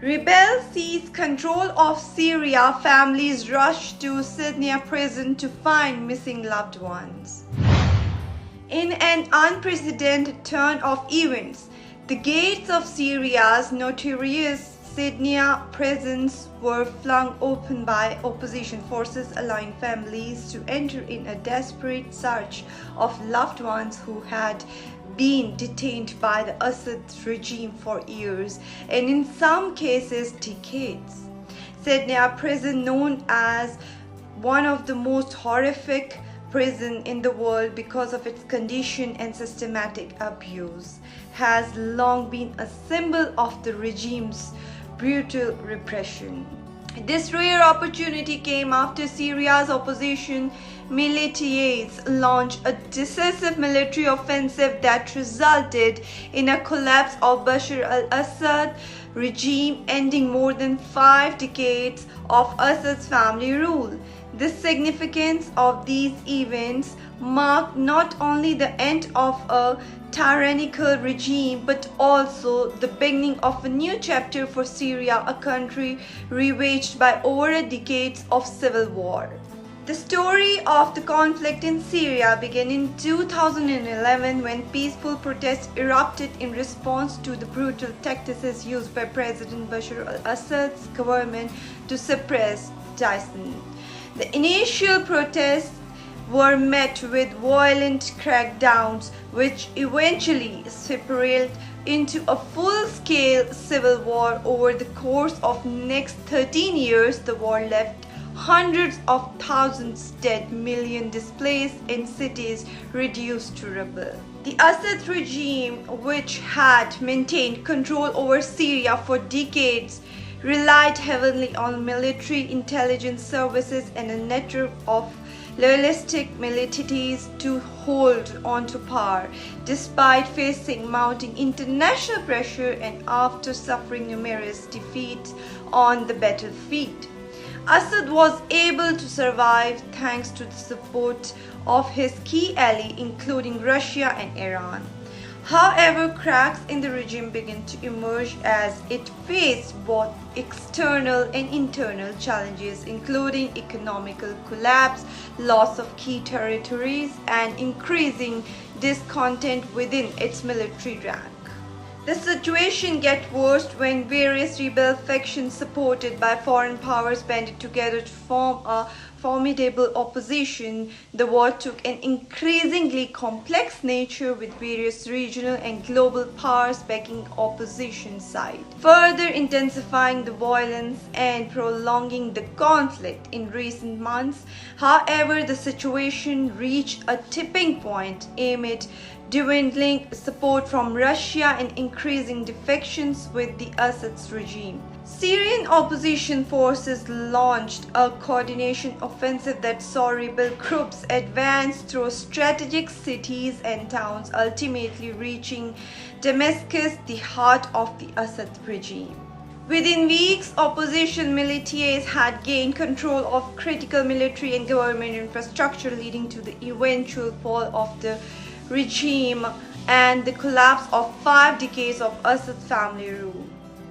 Rebels seized control of Syria. Families rushed to Sednaya prison to find missing loved ones. In an unprecedented turn of events, the gates of Syria's notorious Sednaya prisons were flung open by opposition forces, allowing families to enter in a desperate search of loved ones who had been detained by the Assad regime for years and in some cases decades. Sednaya prison, known as one of the most horrific prison in the world because of its condition and systematic abuse, has long been a symbol of the regime's brutal repression. This rare opportunity came after Syria's opposition militias launched a decisive military offensive that resulted in a collapse of Bashar al-Assad regime, ending more than 5 decades of Assad's family rule. The significance of these events marked not only the end of a tyrannical regime but also the beginning of a new chapter for Syria, a country ravaged by over a decade of civil war. The story of the conflict in Syria began in 2011 when peaceful protests erupted in response to the brutal tactics used by President Bashar al-Assad's government to suppress Desi. The initial protests were met with violent crackdowns, which eventually spiraled into a full-scale civil war. Over the course of next 13 years, the war left hundreds of thousands dead, millions displaced, and cities reduced to rubble. The Assad regime, which had maintained control over Syria for decades, relied heavily on military intelligence services and a network of loyalistic militias to hold on to power. Despite facing mounting international pressure and after suffering numerous defeats on the battlefield, Assad was able to survive thanks to the support of his key allies, including Russia and Iran. However, cracks in the regime began to emerge as it faced both external and internal challenges, including economical collapse, loss of key territories, and increasing discontent within its military rank. The situation gets worse when various rebel factions supported by foreign powers banded together to form a formidable opposition. The war took an increasingly complex nature, with various regional and global powers backing opposition side, further intensifying the violence and prolonging the conflict in recent months. However, the situation reached a tipping point amid dwindling support from Russia and increasing defections with the Assad's regime. Syrian opposition forces launched a coordination offensive that saw rebel groups advance through strategic cities and towns, ultimately reaching Damascus, the heart of the Assad regime. Within weeks, opposition militias had gained control of critical military and government infrastructure, leading to the eventual fall of the regime and the collapse of 5 decades of Assad family rule.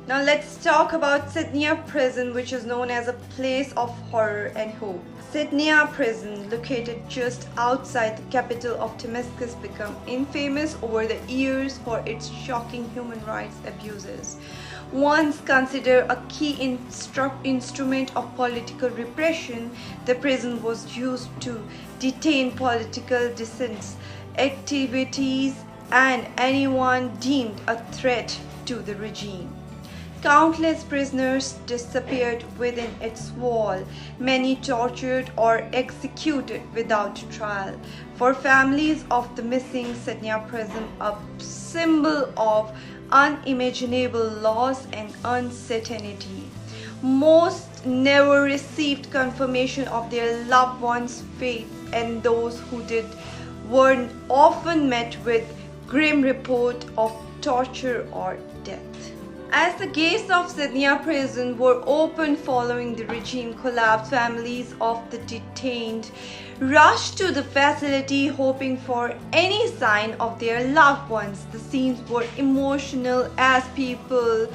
Now let's talk about Sednaya prison, which is known as a place of horror and hope. Sednaya prison, located just outside the capital of Damascus, became infamous over the years for its shocking human rights abuses. Once considered a key instrument of political repression, the prison was used to detain political dissidents, activities, and anyone deemed a threat to the regime. Countless prisoners disappeared within its wall, many tortured or executed without trial. For families of the missing, Sednaya prison a symbol of unimaginable loss and uncertainty. Most never received confirmation of their loved ones' fate, and those who did were often met with grim report of torture or death. As the gates of Sednaya prison were opened following the regime collapse, families of the detained rushed to the facility hoping for any sign of their loved ones. The scenes were emotional as people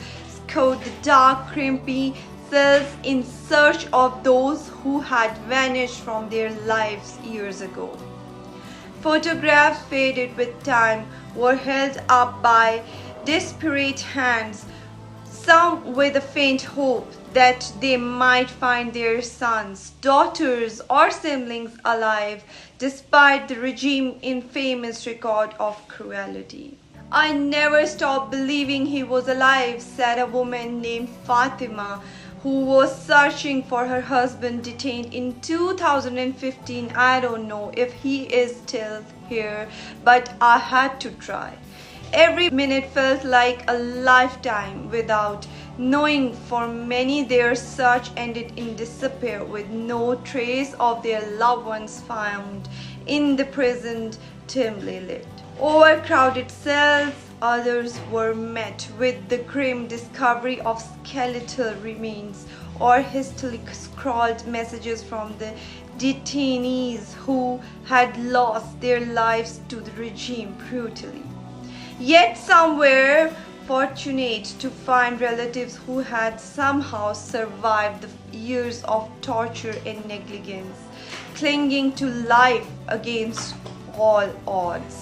scoured the dark, creepy cells in search of those who had vanished from their lives years ago. Photographs faded with time were held up by desperate hands, some with a faint hope that they might find their sons, daughters, or siblings alive, despite the regime's infamous record of cruelty. "I never stopped believing he was alive," said a woman named Fatima, who was searching for her husband detained in 2015. "I don't know if he is still here, but I had to try. Every minute felt like a lifetime without knowing for many their search ended in despair with no trace of their loved ones found in the prison dimly lit. Overcrowded cells, others were met with the grim discovery of skeletal remains or hastily scrawled messages from the detainees who had lost their lives to the regime brutally. Yet some were fortunate to find relatives who had somehow survived the years of torture and negligence, clinging to life against all odds.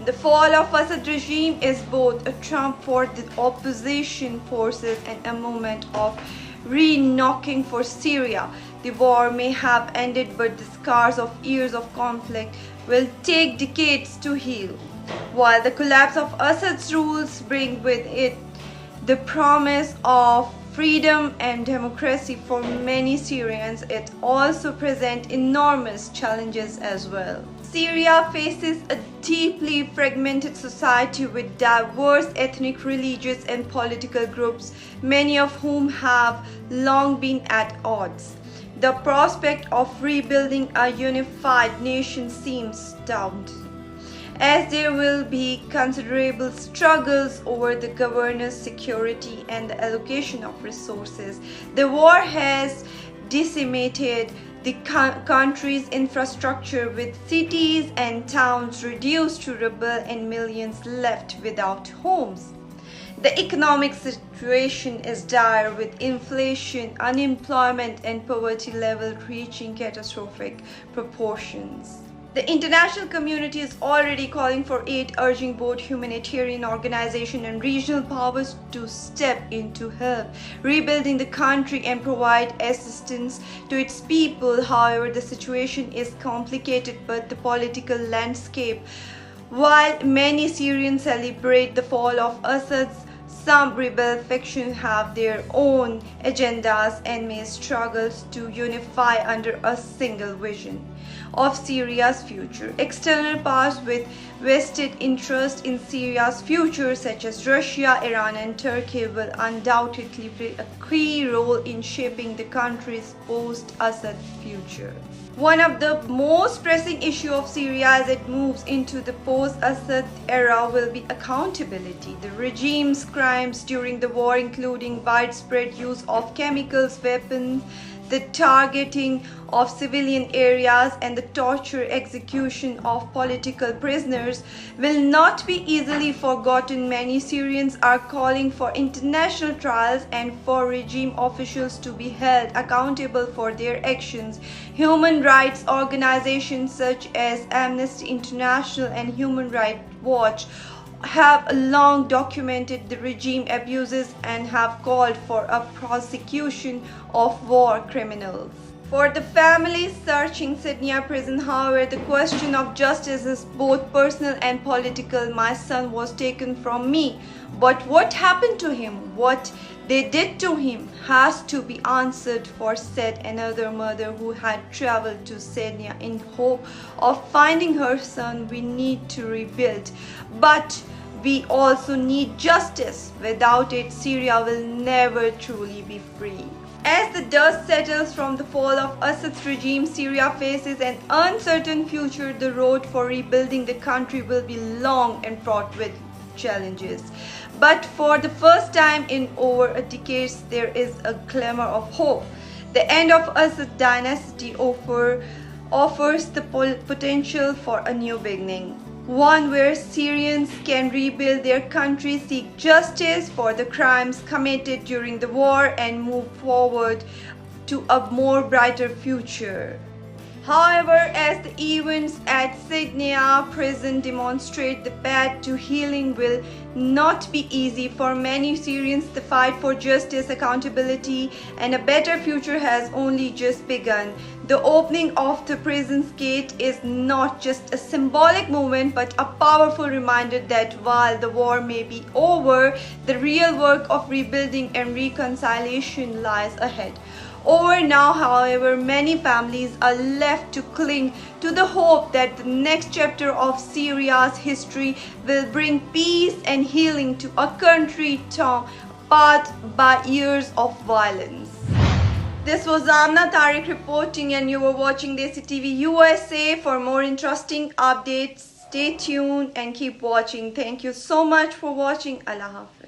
The fall of Assad regime is both a triumph for the opposition forces and a moment of re-knocking for Syria. The war may have ended, but the scars of years of conflict will take decades to heal. While the collapse of Assad's rules bring with it the promise of freedom and democracy for many Syrians, it also presents enormous challenges as well. Syria faces a deeply fragmented society with diverse ethnic, religious, and political groups, many of whom have long been at odds. The prospect of rebuilding a unified nation seems daunting, as there will be considerable struggles over the governance, security, and the allocation of resources. The war has decimated the country's infrastructure, with cities and towns reduced to rubble and millions left without homes. The economic situation is dire, with inflation, unemployment, and poverty level reaching catastrophic proportions. The international community is already calling for aid, urging both humanitarian organizations and regional powers to step in to help rebuilding the country and provide assistance to its people. However, the situation is complicated, but the political landscape, while many Syrians celebrate the fall of Assad, some rebel factions have their own agendas and may struggle to unify under a single vision of Syria's future. External powers with vested interest in Syria's future, such as Russia, Iran, and Turkey, will undoubtedly play a key role in shaping the country's post-Assad future. One of the most pressing issues of Syria as it moves into the post-Assad era will be accountability. The regime's crimes during the war, including widespread use of chemicals, weapons, the targeting of civilian areas, and the torture execution of political prisoners, will not be easily forgotten. Many Syrians are calling for international trials and for regime officials to be held accountable for their actions. Human rights organizations such as Amnesty International and Human Rights Watch have long documented the regime abuses and have called for a prosecution of war criminals. For the families searching Sednaya prison, however, the question of justice is both personal and political. "My son was taken from me, but what happened to him? What they did to him has to be answered for," said another mother who had traveled to Sednaya in hope of finding her son. "We need to rebuild, but we also need justice. Without it, Syria will never truly be free." As the dust settles from the fall of Assad's regime, Syria faces an uncertain future. The road for rebuilding the country will be long and fraught with challenges. But for the first time in over a decade, there is a glimmer of hope. The end of Assad's dynasty offers the potential for a new beginning. one where Syrians can rebuild their country, seek justice for the crimes committed during the war, and move forward to a more brighter future. However, as the events at Sednaya prison demonstrate, the path to healing will not be easy for many Syrians. The fight for justice, accountability, and a better future has only just begun. The opening of the prison's gate is not just a symbolic moment, but a powerful reminder that while the war may be over, the real work of rebuilding and reconciliation lies ahead. Over now, however, many families are left to cling to the hope that the next chapter of Syria's history will bring peace and healing to a country torn apart by years of violence. This was Amna Tariq reporting, and you were watching Desi TV USA. For more interesting updates, stay tuned and keep watching. Thank you so much for watching. Allah Hafiz.